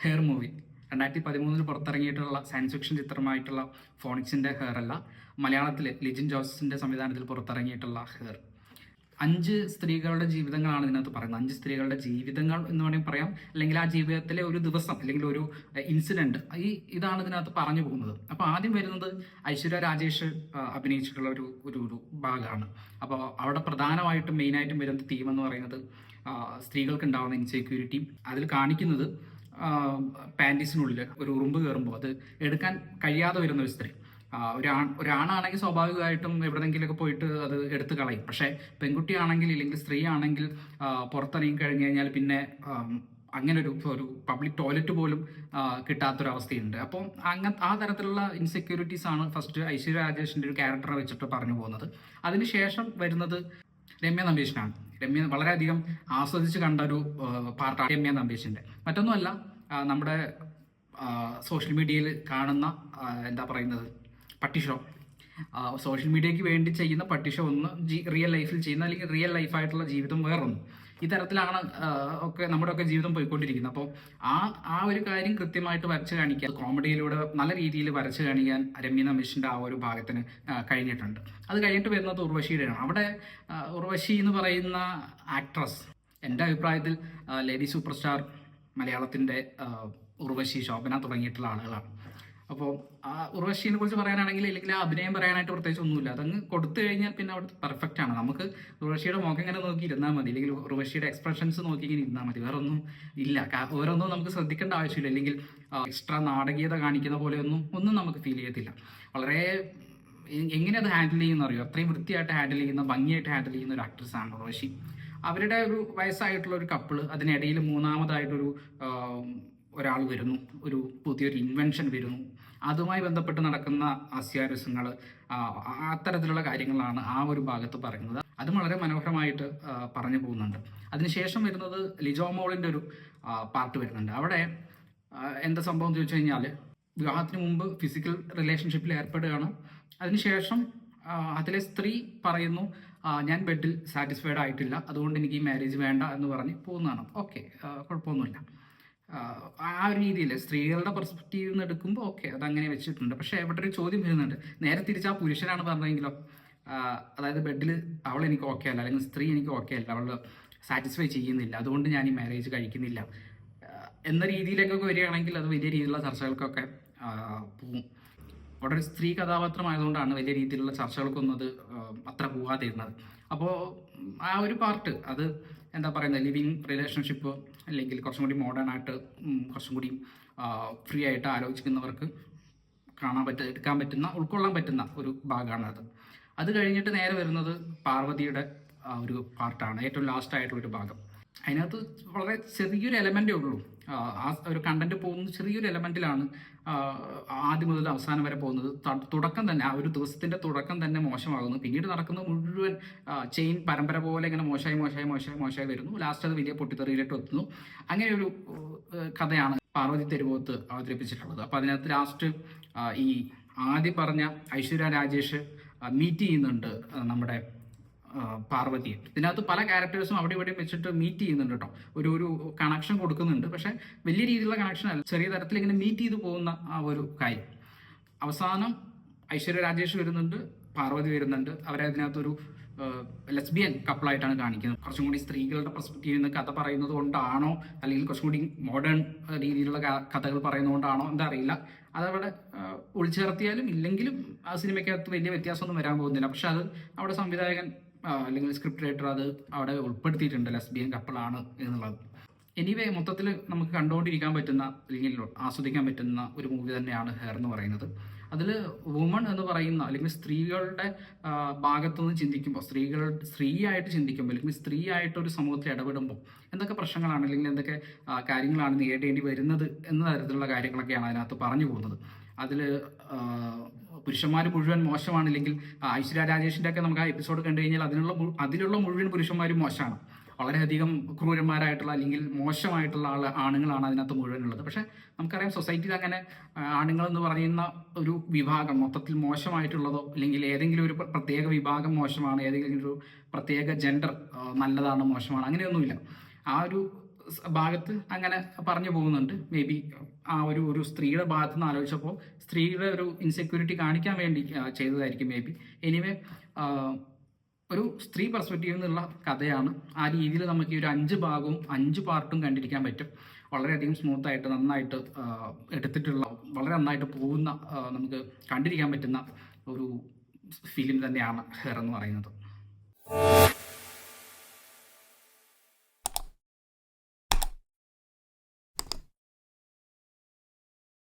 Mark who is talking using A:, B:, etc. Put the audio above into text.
A: Hair movie 2013 പുറത്തിറങ്ങിയിട്ടുള്ള science fiction ചിത്രമായിട്ടുള്ള ഫോണിക്സിൻ്റെ ഹെയർ അല്ല, മലയാളത്തിൽ ലിജിൻ ജോസഫിൻ്റെ സംവിധാനത്തിൽ പുറത്തിറങ്ങിയിട്ടുള്ള ഹെയർ. 5 സ്ത്രീകളുടെ ജീവിതങ്ങളാണ് ഇതിനകത്ത് പറയുന്നത്. 5 സ്ത്രീകളുടെ ജീവിതങ്ങൾ എന്ന് വേണമെങ്കിൽ പറയാം, അല്ലെങ്കിൽ ആ ജീവിതത്തിലെ ഒരു ദിവസം അല്ലെങ്കിൽ ഒരു ഇൻസിഡന്റ്, ഇതാണ് ഇതിനകത്ത് പറഞ്ഞു പോകുന്നത്. അപ്പോൾ ആദ്യം വരുന്നത് ഐശ്വര്യ രാജേഷ് അഭിനയിച്ചിട്ടുള്ള ഒരു ഭാഗമാണ്. അപ്പോൾ അവിടെ പ്രധാനമായിട്ടും മെയിനായിട്ടും വരുന്ന തീം എന്ന് പറയുന്നത് സ്ത്രീകൾക്ക് ഉണ്ടാകുന്ന ഇൻസെക്യൂരിറ്റി. അതിൽ കാണിക്കുന്നത് പാൻറ്റീസിനുള്ളിൽ ഒരു ഉറുമ്പ് കയറുമ്പോൾ അത് എടുക്കാൻ കഴിയാതെ വരുന്ന ഒരു സ്ത്രീ. ഒരാണാണെങ്കിൽ സ്വാഭാവികമായിട്ടും എവിടെയെങ്കിലുമൊക്കെ പോയിട്ട് അത് എടുത്ത് കളയും. പക്ഷേ പെൺകുട്ടിയാണെങ്കിൽ ഇല്ലെങ്കിൽ സ്ത്രീ ആണെങ്കിൽ പുറത്തിറങ്ങി കഴിഞ്ഞു കഴിഞ്ഞാൽ പിന്നെ അങ്ങനെ ഒരു പബ്ലിക് ടോയ്ലറ്റ് പോലും കിട്ടാത്തൊരവസ്ഥയുണ്ട്. അപ്പോൾ ആ തരത്തിലുള്ള ഇൻസെക്യൂരിറ്റീസ് ആണ് ഫസ്റ്റ് ഐശ്വര്യ രാജേഷിൻ്റെ ഒരു ക്യാരക്ടറെ വെച്ചിട്ട് പറഞ്ഞു പോകുന്നത്. അതിനുശേഷം വരുന്നത് രമ്യ നമ്പീശനാണ്. രമ്യ വളരെയധികം ആസ്വദിച്ച് കണ്ട ഒരു പാർട്ടാണ് രമ്യ നമ്പീശിൻ്റെ. മറ്റൊന്നുമല്ല, നമ്മുടെ സോഷ്യൽ മീഡിയയിൽ കാണുന്ന എന്താ പറയുന്നത് പട്ടി ഷോ, സോഷ്യൽ മീഡിയയ്ക്ക് വേണ്ടി ചെയ്യുന്ന പട്ടി ഷോ ഒന്ന്, റിയൽ ലൈഫിൽ ചെയ്യുന്ന അല്ലെങ്കിൽ റിയൽ ലൈഫായിട്ടുള്ള ജീവിതം വേറൊന്നും. ഈ തരത്തിലാണ് നമ്മുടെയൊക്കെ ജീവിതം പോയിക്കൊണ്ടിരിക്കുന്നത്. അപ്പോൾ ആ ഒരു കാര്യം കൃത്യമായിട്ട് വരച്ച് കാണിക്കാൻ, കോമഡിയിലൂടെ നല്ല രീതിയിൽ വരച്ച് കാണിക്കാൻ രമ്യ നമ്പീശിൻ്റെ ആ ഒരു ഭാഗത്തിന് കഴിഞ്ഞിട്ടുണ്ട്. അത് കഴിഞ്ഞിട്ട് വരുന്നത് ഉർവശിയുടെയാണ്. അവിടെ ഉർവശി എന്ന് പറയുന്ന ആക്ട്രസ് എൻ്റെ അഭിപ്രായത്തിൽ ലേഡി സൂപ്പർ സ്റ്റാർ മലയാളത്തിൻ്റെ ഉർവശി, ശോഭന തുടങ്ങിയിട്ടുള്ള ആളുകളാണ്. അപ്പോൾ ആ ഉർവശിനെ കുറിച്ച് പറയാനാണെങ്കിൽ അല്ലെങ്കിൽ ആ അഭിനയം പറയാനായിട്ട് പ്രത്യേകിച്ച് ഒന്നുമില്ല. അതങ്ങ് കൊടുത്തു കഴിഞ്ഞാൽ പിന്നെ അവിടെ പെർഫെക്റ്റ് ആണ്. നമുക്ക് ഉർവശിയുടെ മുഖം ഇങ്ങനെ നോക്കി ഇരുന്നാൽ മതി, അല്ലെങ്കിൽ ഉർവശിയുടെ എക്സ്പ്രഷൻസ് നോക്കി ഇങ്ങനെ ഇരുന്നാൽ മതി. വേറൊന്നും ഇല്ല, വേറൊന്നും നമുക്ക് ശ്രദ്ധിക്കേണ്ട ആവശ്യമില്ല. അല്ലെങ്കിൽ എക്സ്ട്രാ നാടകീയത കാണിക്കുന്ന പോലെ ഒന്നും നമുക്ക് ഫീൽ ചെയ്യത്തില്ല. വളരെ എങ്ങനെ അത് ഹാൻഡിൽ ചെയ്യുന്ന അറിയോ, അത്രയും വൃത്തിയായിട്ട് ഹാൻഡിൽ ചെയ്യുന്ന, ഭംഗിയായിട്ട് ഹാൻഡിൽ ചെയ്യുന്ന ഒരു ആക്ട്രസ്സാണ് ഉർവശി. അവരുടെ ഒരു വയസ്സായിട്ടുള്ള ഒരു കപ്പിള്, അതിനിടയിൽ മൂന്നാമതായിട്ടൊരു ഒരാൾ വരുന്നു, ഒരു പുതിയൊരു ഇൻവെൻഷൻ വരുന്നു. അതുമായി ബന്ധപ്പെട്ട് നടക്കുന്ന ഹാസ്യാരസങ്ങൾ, അത്തരത്തിലുള്ള കാര്യങ്ങളാണ് ആ ഒരു ഭാഗത്ത് പറയുന്നത്. അത് വളരെ മനോഹരമായിട്ട് പറഞ്ഞു പോകുന്നുണ്ട്. അതിനുശേഷം വരുന്നത് ലിജോ മോളിൻ്റെ ഒരു പാർട്ട് വരുന്നുണ്ട്. അവിടെ എന്താ സംഭവം എന്ന് ചോദിച്ചു കഴിഞ്ഞാൽ, വിവാഹത്തിന് മുമ്പ് ഫിസിക്കൽ റിലേഷൻഷിപ്പിൽ ഏർപ്പെടുകയാണ്. അതിനുശേഷം അതിലെ സ്ത്രീ പറയുന്നു, ഞാൻ ബെഡിൽ സാറ്റിസ്ഫൈഡ് ആയിട്ടില്ല, അതുകൊണ്ട് എനിക്ക് ഈ മാരേജ് വേണ്ട എന്ന് പറഞ്ഞ് പോകുന്നതാണ്. ഓക്കെ, കുഴപ്പമൊന്നുമില്ല. ആ ഒരു രീതിയിൽ സ്ത്രീകളുടെ പെർസ്പെക്റ്റീവ് നിന്ന് എടുക്കുമ്പോൾ ഓക്കെ, അതങ്ങനെ വെച്ചിട്ടുണ്ട്. പക്ഷേ ഇവിടെ ഒരു ചോദ്യം വരുന്നുണ്ട്, നേരെ തിരിച്ച് ആ പുരുഷനാണ് പറഞ്ഞെങ്കിലോ, അതായത് ബെഡിൽ അവൾ എനിക്ക് ഓക്കെ അല്ല, അല്ലെങ്കിൽ സ്ത്രീ എനിക്ക് ഓക്കെ അല്ല, അവൾ സാറ്റിസ്ഫൈ ചെയ്യുന്നില്ല, അതുകൊണ്ട് ഞാൻ ഈ മാരേജ് കഴിക്കുന്നില്ല എന്ന രീതിയിലേക്കൊക്കെ വരികയാണെങ്കിൽ അത് വലിയ രീതിയിലുള്ള ചർച്ചകൾക്കൊക്കെ പോവും. അവിടെ ഒരു സ്ത്രീ കഥാപാത്രമായതുകൊണ്ടാണ് വലിയ രീതിയിലുള്ള ചർച്ചകൾക്കൊന്നും അത് അത്ര പോകാതിരുന്നത്. അപ്പോൾ ആ ഒരു പാർട്ട്, അത് എന്താ പറയുന്നത്, ലിവിങ് റിലേഷൻഷിപ്പ് അല്ലെങ്കിൽ കുറച്ചും കൂടി മോഡേൺ ആയിട്ട് കുറച്ചും കൂടി ഫ്രീ ആയിട്ട് ആലോചിക്കുന്നവർക്ക് എടുക്കാൻ പറ്റുന്ന, ഉൾക്കൊള്ളാൻ പറ്റുന്ന ഒരു ഭാഗമാണ് അത്. അത് കഴിഞ്ഞിട്ട് നേരെ വരുന്നത് പാർവതിയുടെ ഒരു പാർട്ടാണ്, ഏറ്റവും ലാസ്റ്റ് ആയിട്ടുള്ളൊരു ഭാഗം. അതിനകത്ത് വളരെ ചെറിയൊരു എലമെൻറ്റേ ഉള്ളൂ. ആ ഒരു കണ്ടന്റ് പോകുന്നത് ചെറിയൊരു എലമെൻറ്റിലാണ് ആദ്യം മുതൽ അവസാനം വരെ പോകുന്നത്. തുടക്കം തന്നെ, ആ ഒരു ദിവസത്തിൻ്റെ തുടക്കം തന്നെ മോശമാകുന്നു. പിന്നീട് നടക്കുന്നത് മുഴുവൻ ചെയിൻ പരമ്പര പോലെ ഇങ്ങനെ മോശമായി വരുന്നു. ലാസ്റ്റ് അത് വലിയ പൊട്ടിത്തെറിയിലിട്ട് എത്തുന്നു. അങ്ങനെ ഒരു കഥയാണ് പാർവതി തെരുവോത്ത് അവതരിപ്പിച്ചിട്ടുള്ളത്. അപ്പോൾ അതിനകത്ത് ലാസ്റ്റ് ഈ ആദ്യം പറഞ്ഞ ഐശ്വര്യ രാജേഷ് മീറ്റ് ചെയ്യുന്നുണ്ട് നമ്മുടെ പാർവതിയെ. ഇതിനകത്ത് പല ക്യാരക്ടേഴ്സും അവിടെ ഇവിടെയും വെച്ചിട്ട് മീറ്റ് ചെയ്യുന്നുണ്ട് കേട്ടോ, ഒരു കണക്ഷൻ കൊടുക്കുന്നുണ്ട്. പക്ഷെ വലിയ രീതിയിലുള്ള കണക്ഷൻ അല്ല, ചെറിയ തരത്തിൽ ഇങ്ങനെ മീറ്റ് ചെയ്ത് പോകുന്ന ആ ഒരു കാര്യം. അവസാനം ഐശ്വര്യ രാജേഷ് വരുന്നുണ്ട്, പാർവതി വരുന്നുണ്ട്. അവരെ അതിനകത്തൊരു ലെസ്ബിയൻ കപ്പിളായിട്ടാണ് കാണിക്കുന്നത്. കുറച്ചും കൂടി സ്ത്രീകളുടെ പെർസ്പെക്റ്റീവിൽ നിന്ന് കഥ പറയുന്നത് കൊണ്ടാണോ, അല്ലെങ്കിൽ കുറച്ചും കൂടി മോഡേൺ രീതിയിലുള്ള കഥകൾ പറയുന്നതുകൊണ്ടാണോ എന്താ അറിയില്ല. അതവിടെ ഉൾച്ചേർത്തിയാലും ഇല്ലെങ്കിലും ആ സിനിമയ്ക്കകത്ത് വലിയ വ്യത്യാസമൊന്നും വരാൻ പോകുന്നില്ല. പക്ഷെ അത് അവിടെ സംവിധായകൻ അല്ലെങ്കിൽ സ്ക്രിപ്റ്റ് റൈറ്റർ അത് അവിടെ ഉൾപ്പെടുത്തിയിട്ടുണ്ട്, ലെസ്ബിയൻ കപ്പിളാണ് എന്നുള്ളത്. എനിവേ, മൊത്തത്തിൽ നമുക്ക് കണ്ടുകൊണ്ടിരിക്കാൻ പറ്റുന്ന അല്ലെങ്കിൽ ആസ്വദിക്കാൻ പറ്റുന്ന ഒരു മൂവി തന്നെയാണ് ഹെയർ എന്ന് പറയുന്നത്. അതിൽ വുമൺ എന്ന് പറയുന്ന അല്ലെങ്കിൽ സ്ത്രീകളുടെ ഭാഗത്തുനിന്ന് ചിന്തിക്കുമ്പോൾ, സ്ത്രീയായിട്ട് ചിന്തിക്കുമ്പോൾ അല്ലെങ്കിൽ സ്ത്രീയായിട്ട് ഒരു സമൂഹത്തിൽ ഇടപെടുമ്പോൾ എന്തൊക്കെ പ്രശ്നങ്ങളാണ് അല്ലെങ്കിൽ എന്തൊക്കെ കാര്യങ്ങളാണ് നേരിടേണ്ടി വരുന്നത് എന്ന തരത്തിലുള്ള കാര്യങ്ങളൊക്കെയാണ് അതിനകത്ത് പറഞ്ഞു പോകുന്നത്. അതിൽ പുരുഷന്മാർ മുഴുവൻ മോശമാണ്, അല്ലെങ്കിൽ ഐശ്വര്യ രാജേഷിൻ്റെ ഒക്കെ നമുക്ക് ആ എപ്പിസോഡ് കണ്ടു കഴിഞ്ഞാൽ അതിലുള്ള മുഴുവൻ പുരുഷന്മാരും മോശമാണ്. വളരെയധികം ക്രൂരന്മാരായിട്ടുള്ള അല്ലെങ്കിൽ മോശമായിട്ടുള്ള ആണുങ്ങളാണ് അതിനകത്ത് മുഴുവനുള്ളത്. പക്ഷെ നമുക്കറിയാം, സൊസൈറ്റിയിൽ അങ്ങനെ ആണുങ്ങളെന്ന് പറയുന്ന ഒരു വിഭാഗം മൊത്തത്തിൽ മോശമായിട്ടുള്ളതോ അല്ലെങ്കിൽ ഏതെങ്കിലും ഒരു പ്രത്യേക വിഭാഗം മോശമാണ്, ഏതെങ്കിലും ഒരു പ്രത്യേക ജെൻഡർ നല്ലതാണ് മോശമാണ്, അങ്ങനെയൊന്നുമില്ല. ആ ഒരു ഭാഗത്ത് അങ്ങനെ പറഞ്ഞു പോകുന്നുണ്ട്. മേ ബി ആ ഒരു സ്ത്രീയുടെ ഭാഗത്ത് നിന്ന് ആലോചിച്ചപ്പോൾ സ്ത്രീയുടെ ഒരു ഇൻസെക്യൂരിറ്റി കാണിക്കാൻ വേണ്ടി ചെയ്തതായിരിക്കും മേ ബി. എനിവേ ഒരു സ്ത്രീ പെർസ്പെക്റ്റീവ് എന്നുള്ള കഥയാണ്. ആ രീതിയിൽ നമുക്ക് ഈ ഒരു 5 ഭാഗവും 5 പാർട്ടും കണ്ടിരിക്കാൻ പറ്റും. വളരെയധികം സ്മൂത്തായിട്ട് നന്നായിട്ട് എടുത്തിട്ടുള്ള, വളരെ നന്നായിട്ട് പോകുന്ന, നമുക്ക് കണ്ടിരിക്കാൻ പറ്റുന്ന ഒരു ഫിലിം തന്നെയാണ് ഹെർ എന്ന് പറയുന്നത്.